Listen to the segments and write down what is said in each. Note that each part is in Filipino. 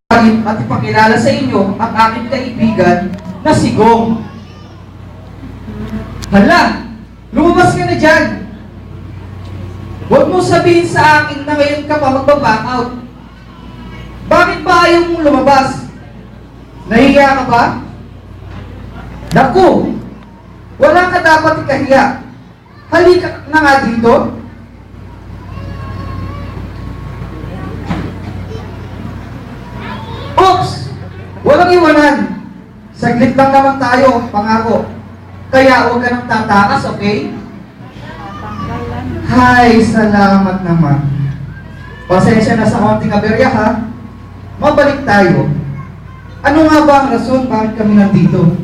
At ipakilala sa inyo ang aking kaibigan na si Gong. Hala! Lumabas ka na dyan! Huwag mo sabihin sa akin na ngayon ka pa magbaback out. Bakit ba ayaw mong lumabas? Nahiya ka ba? Naku! Wala ka dapat ikahiya. Halika na nga dito. Oops! Walang iwanan. Saglit lang naman tayo, pangako. Kaya huwag ka nang tatakas, okay? Hay, salamat naman. Pasensya na sa konting aberya, ha? Mabalik tayo. Ano nga ba ang rason bakit kami nandito?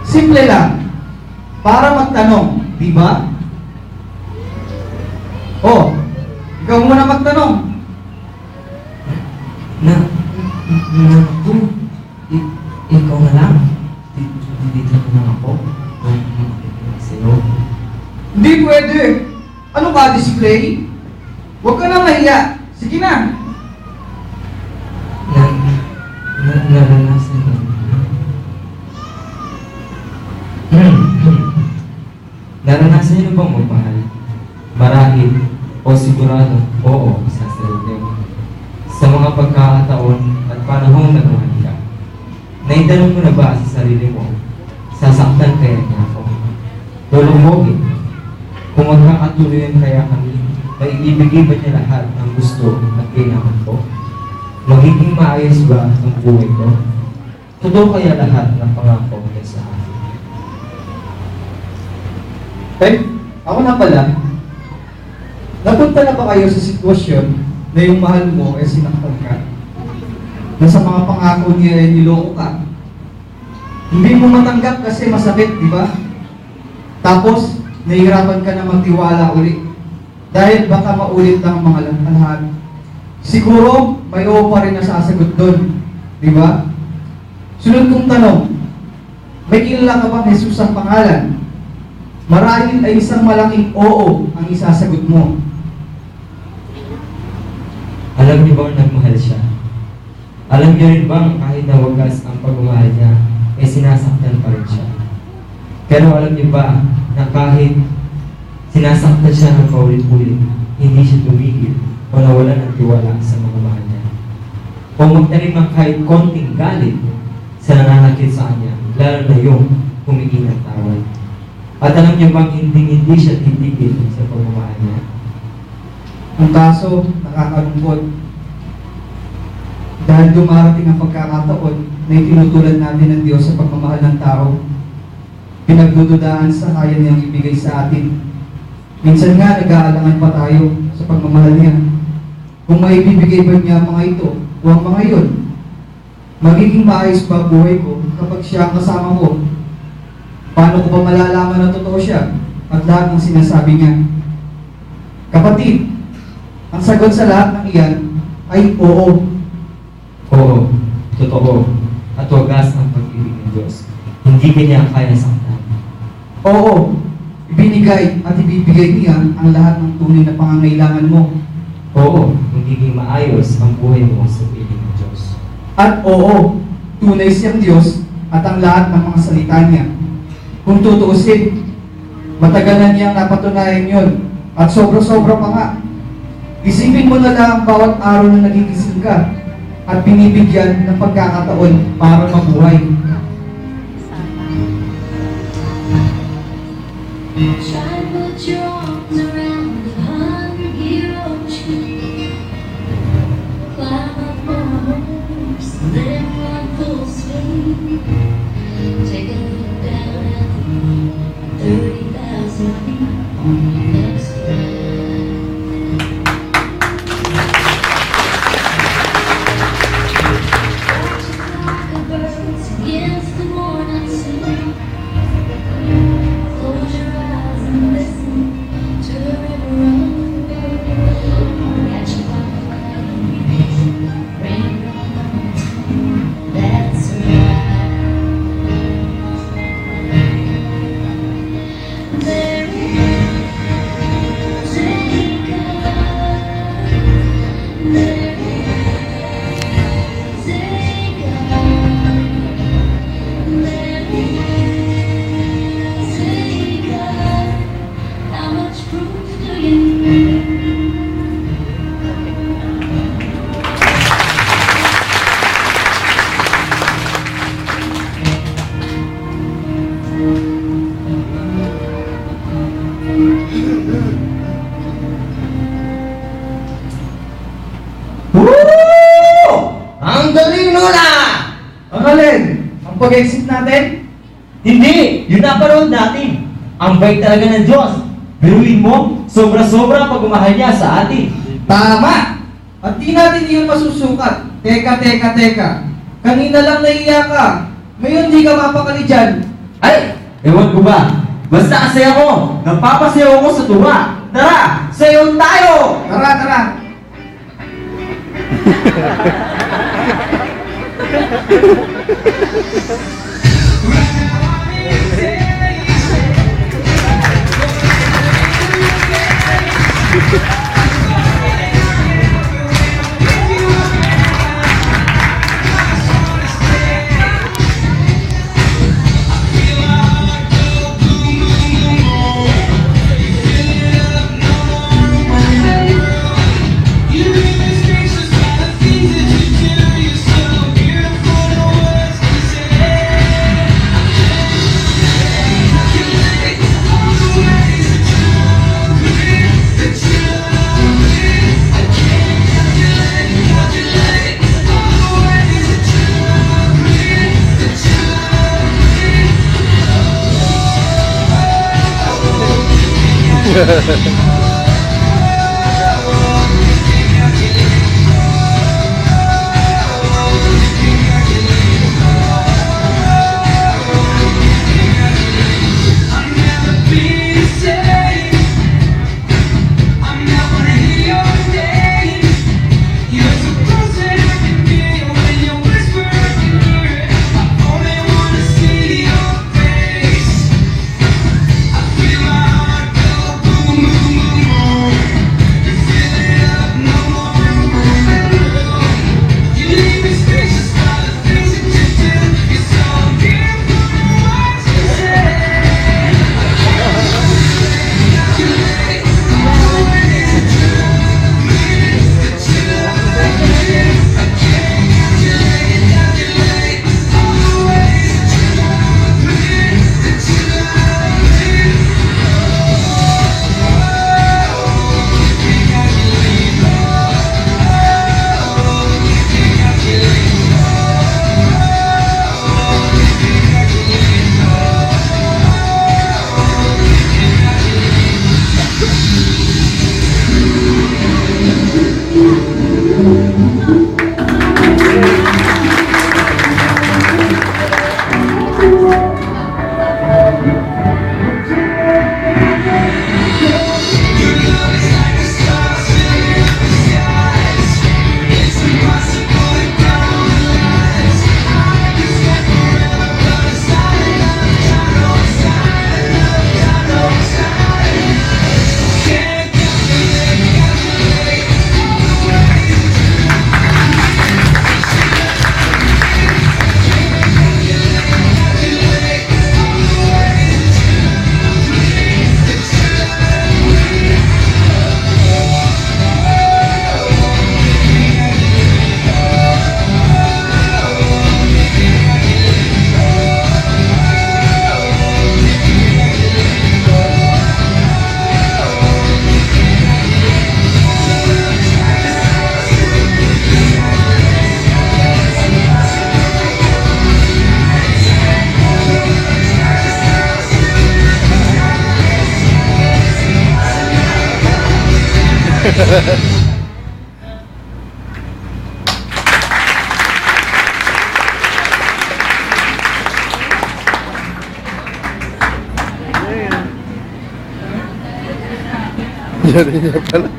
Simple lang. Para magtanong, di ba? Oh, ikaw muna magtanong. Naku, ikaw na lang. Dito na lang ako. Sa'yo. Hindi pwede. Ano ka, display? Huwag ka na mahiya. Sige na. Naranasan mo. Naranasan niyo bang magmahal? Marahil o sigurado, oo, sa sarili mo. Sa mga pagkakataon at panahong nagmahal ka, naitanong mo na ba sa sarili mo, sasaktan kaya niya ako? Lulubogin, kung magkakatuloyan kaya kami, maibibigay ba niya lahat ng gusto at kailangan ko? Magiging maayos ba ang buhay ko? Totoo kaya lahat ng pangako niya sa akin? Ako na pala. Napunta na ba kayo sa sitwasyon na yung mahal mo ay sinaktan ka? Na sa mga pangako niya ay niloko ka? Hindi mo matanggap kasi masakit, di ba? Tapos, nahihirapan ka na magtiwala uli. Dahil baka maulit lang ang mga lahat. Siguro, may oo pa rin na sasagot doon. Di ba? Sunod kong tanong, may kilala ka bang Jesus ang pangalan? Marahil ay isang malaking oo ang isasagot mo. Alam niyo bang nagmahal siya? Alam niyo rin bang kahit na wagas ang pagmamahal niya, ay sinasaktan pa rin siya? Pero alam niyo ba na kahit sinasaktan siya ng paulit-ulit, hindi siya tumigil o nawalan ng tiwala sa mga mahal niya? O magtanim ng kahit konting galit sa nananakit sa kanya, lalo na yung humingi ng tawad. At alam niyo bang hindi siya titigil sa pagmamahal niya? Ang kaso, nakakalungkot. Dahil dumarating ang pagkakataon na itinutulad natin ng Diyos sa pagmamahal ng tao, pinagdududaan sa kaya niyang ibigay sa atin. Minsan nga, nag-aalangan pa tayo sa pagmamahal niya. Kung maibibigay ba niya ang mga ito o ang mga iyon, magiging maayos ba buhay ko kapag siya ang kasama ko? Paano ko ba malalaman na totoo siya at lahat ng sinasabi niya? Kapatid, ang sagot sa lahat ng iyan ay oo. Oo, totoo. At wagas ang pag-ibig ng Diyos. Hindi kanya kaya saktan. Oo, ibinigay at ibibigay niya ang lahat ng tunay na pangangailangan mo. Oo, magiging maayos ang buhay mo sa piling ng Diyos. At oo, tunay siyang Diyos at ang lahat ng mga salita niya. Kung tutuusin, matagal na niyang napatunayan yun at sobra-sobra pa nga. Isipin mo na lang ang bawat araw na nagigising ka at binibigyan ng pagkakataon para mabuhay. Try to put your arms around the 100-year-old tree. Climb up on a horse, then run full speed. Take a look down at the moon, 30,000 feet on your next ride. Watch the birds against alin? Ang pag-exit natin? Hindi! Yun napanood natin! Ang bait talaga ng Diyos! Biruin mo, sobra-sobra pagmamahal niya sa atin. Tama! At di natin iyon masusukat. Teka. Kanina lang naiiyak ka. Ngayon di ka mapakali dyan. Ay! Ewan ko ba? Basta kasi ako! Nagpapasayaw ako sa tuwa! Tara! Sayaw tayo! Tara. Jadi niya pala.